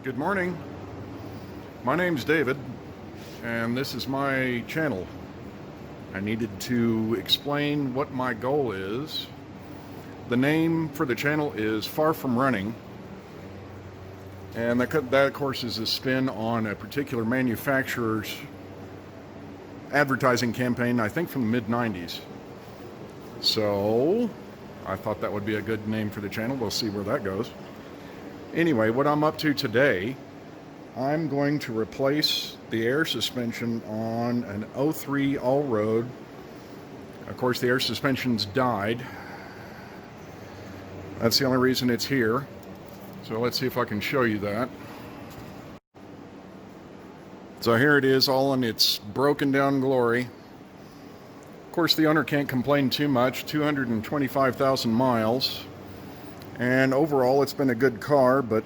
Good morning. My name's David, and this is my channel. I needed to explain what my goal is. The name for the channel is Far From Running, and that of course is a spin on a particular manufacturer's advertising campaign, I think from the mid-90s. So I thought that would be a good name for the channel. We'll see where that goes. Anyway, what I'm up to today, I'm going to replace the air suspension on an 03 Allroad. Of course, the air suspension's died. That's the only reason it's here. So let's see if I can show you that. So here it is, all in its broken down glory. Of course, the owner can't complain too much. 225,000 miles. And overall, it's been a good car, but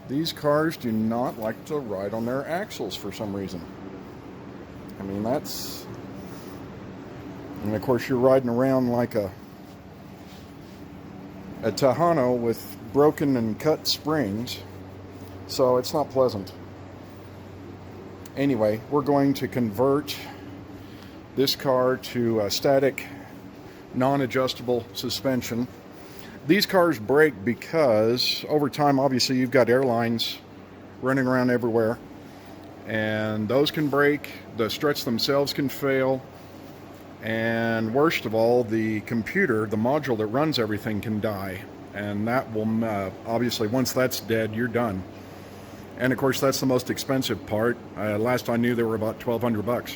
these cars do not like to ride on their axles for some reason. I mean, that's... And of course, you're riding around like a Tejano with broken and cut springs, so it's not pleasant. Anyway, we're going to convert this car to a static, non-adjustable suspension. These cars break because over time, obviously, you've got airlines running around everywhere, and those can break. The struts themselves can fail, and worst of all, the computer, the module that runs everything, can die, and that will obviously, once that's dead, you're done. And of course, that's the most expensive part. Last I knew, they were about $1,200.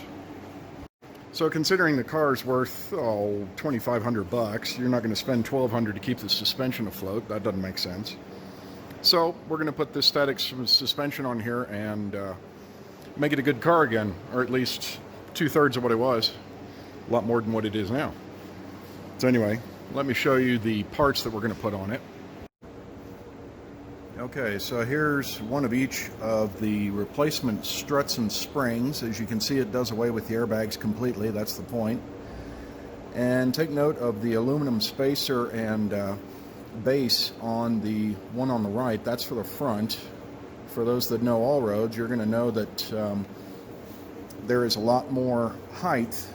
So considering the car's worth, $2,500, you're not going to spend $1,200 to keep the suspension afloat. That doesn't make sense. So we're going to put this static suspension on here and make it a good car again, or at least 2/3 of what it was. A lot more than what it is now. So anyway, let me show you the parts that we're going to put on it. Okay, so here's one of each of the replacement struts and springs. As you can see, it does away with the airbags completely. That's the point. And take note of the aluminum spacer and base on the one on the right. That's for the front. For those that know Allroads, you're going to know that there is a lot more height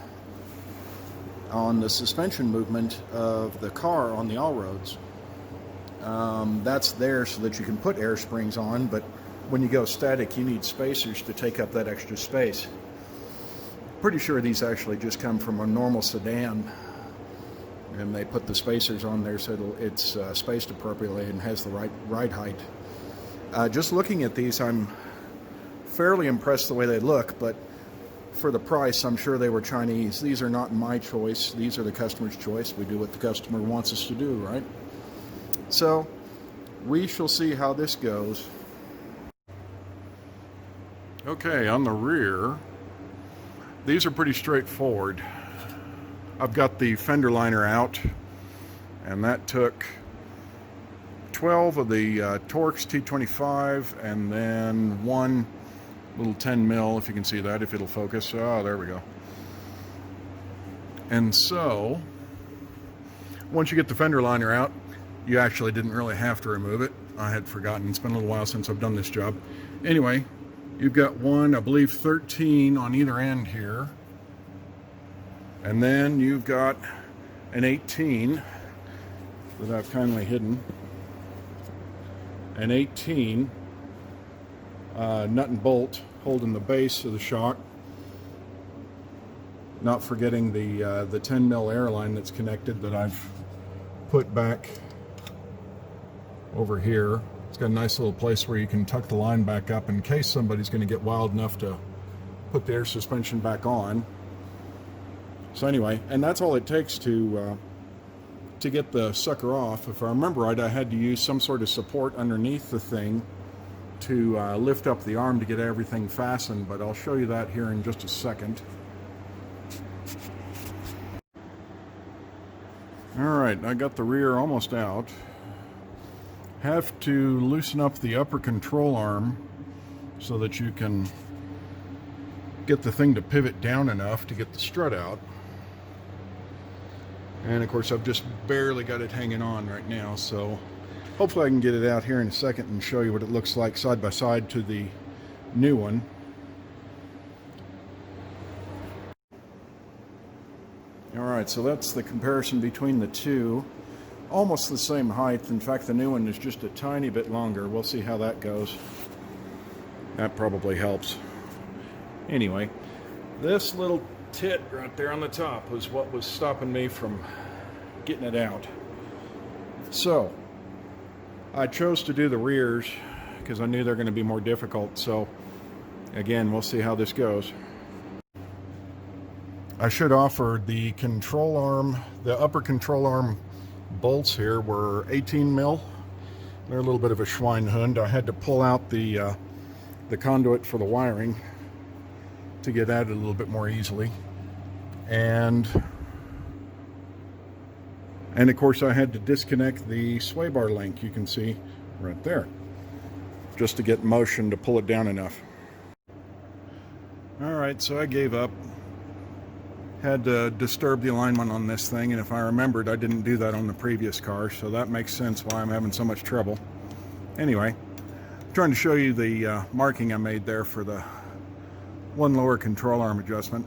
on the suspension movement of the car on the Allroads. That's there so that you can put air springs on, but when you go static, you need spacers to take up that extra space. Pretty sure these actually just come from a normal sedan, and they put the spacers on there so it's spaced appropriately and has the right ride height. Just looking at these, I'm fairly impressed the way they look, but for the price, I'm sure they were Chinese. These are not my choice. These are the customer's choice. We do what the customer wants us to do, right? So we shall see how this goes. Okay, on the rear, these are pretty straightforward. I've got the fender liner out, and that took 12 of the Torx T25 and then one little 10 mil, if you can see that, if it'll focus. Oh, there we go. And so once you get the fender liner out, you actually didn't really have to remove it. I had forgotten. It's been a little while since I've done this job. Anyway, you've got one, I believe 13 on either end here. And then you've got an 18 that I've kindly hidden. An 18 nut and bolt holding the base of the shock. Not forgetting the 10 mil air line that's connected that I've put back over here. It's got a nice little place where you can tuck the line back up in case somebody's going to get wild enough to put the air suspension back on. So anyway, and that's all it takes to get the sucker off. If I remember right, I had to use some sort of support underneath the thing to lift up the arm to get everything fastened, but I'll show you that here in just a second. Alright, I got the rear almost out. Have to loosen up the upper control arm so that you can get the thing to pivot down enough to get the strut out. And of course, I've just barely got it hanging on right now, so Hopefully I can get it out here in a second and show you what it looks like side by side to the new one. Alright, so that's the comparison between the two. Almost the same height. In fact, the new one is just a tiny bit longer. We'll see how that goes. That probably helps. Anyway, this little tit right there on the top was what was stopping me from getting it out. So, I chose to do the rears because I knew they're going to be more difficult. So, again, we'll see how this goes. I should offer the control arm, the upper control arm bolts here were 18 mil. They're a little bit of a Schweinhund. I had to pull out the conduit for the wiring to get at it a little bit more easily. And of course I had to disconnect the sway bar link, you can see right there, just to get motion to pull it down enough. Alright, so I gave up. Had to disturb the alignment on this thing, and if I remembered, I didn't do that on the previous car, so that makes sense why I'm having so much trouble. Anyway, I'm trying to show you the marking I made there for the one lower control arm adjustment,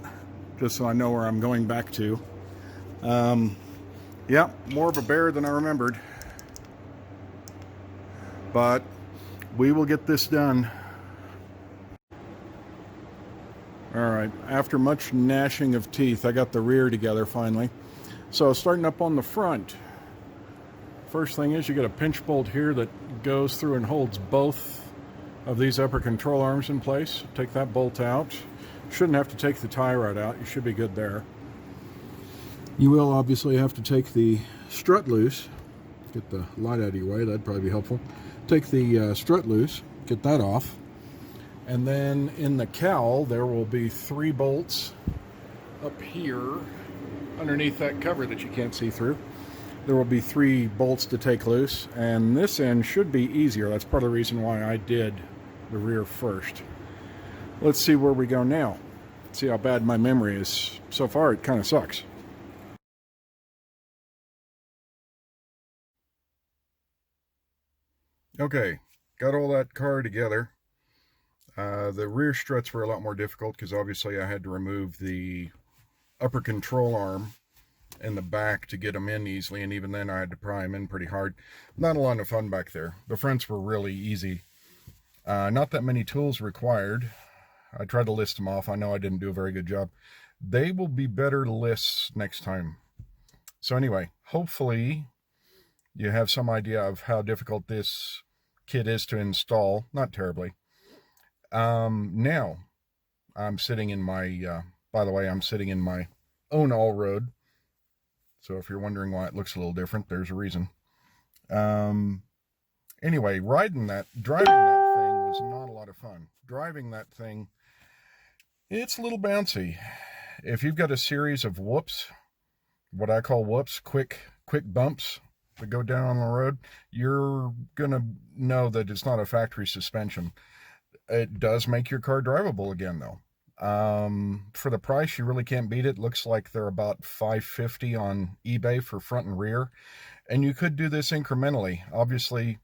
just so I know where I'm going back to. Yeah, more of a bear than I remembered, but we will get this done. Alright, after much gnashing of teeth, I got the rear together finally. So starting up on the front, first thing is you get a pinch bolt here that goes through and holds both of these upper control arms in place. Take that bolt out. Shouldn't have to take the tie rod out, you should be good there. You will obviously have to take the strut loose. Get the light out of your way, that'd probably be helpful. Take the strut loose, get that off. And then in the cowl, there will be 3 bolts up here underneath that cover that you can't see through. There will be 3 bolts to take loose, and this end should be easier. That's part of the reason why I did the rear first. Let's see where we go now. See how bad my memory is. So far, it kind of sucks. Okay, got all that car together. The rear struts were a lot more difficult because obviously I had to remove the upper control arm and the back to get them in easily, and even then I had to pry them in pretty hard. Not a lot of fun back there. The fronts were really easy. Not that many tools required. I tried to list them off. I know I didn't do a very good job. They will be better lists next time. So anyway, hopefully you have some idea of how difficult this kit is to install. Not terribly. Now I'm sitting in my, by the way, I'm sitting in my own Allroad. So if you're wondering why it looks a little different, there's a reason. Anyway, driving that thing was not a lot of fun. Driving that thing, it's a little bouncy. If you've got a series of whoops, what I call whoops, quick bumps that go down on the road, you're gonna know that it's not a factory suspension. It does make your car drivable again, though. For the price, you really can't beat it. Looks like they're about $550 on eBay for front and rear. And you could do this incrementally. Obviously,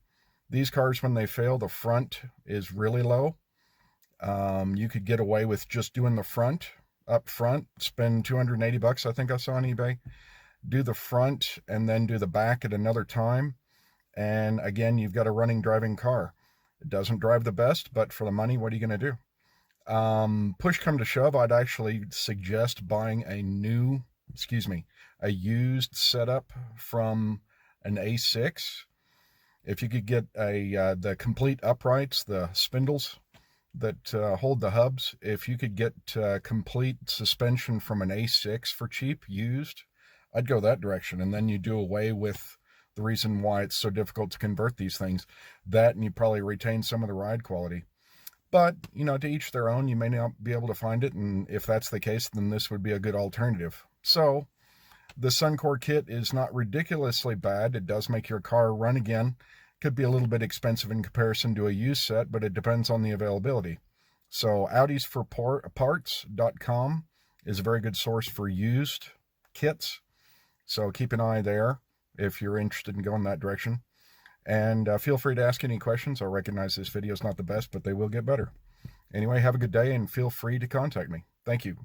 these cars, when they fail, the front is really low. You could get away with just doing the front, up front, spend $280, I think I saw on eBay. Do the front and then do the back at another time. And again, you've got a running, driving car. It doesn't drive the best, but for the money, what are you going to do? Push come to shove, I'd actually suggest buying a used setup from an A6. If you could get the complete uprights, the spindles that hold the hubs, if you could get complete suspension from an A6 for cheap, used, I'd go that direction. And then you do away with the reason why it's so difficult to convert these things. That, and you probably retain some of the ride quality. But, you know, to each their own. You may not be able to find it, and if that's the case, then this would be a good alternative. So, the Suncore kit is not ridiculously bad. It does make your car run again. Could be a little bit expensive in comparison to a used set, but it depends on the availability. So, audisforparts.com is a very good source for used kits. So keep an eye there if you're interested in going that direction. And feel free to ask any questions. I recognize this video is not the best, but they will get better. Anyway, have a good day and feel free to contact me. Thank you.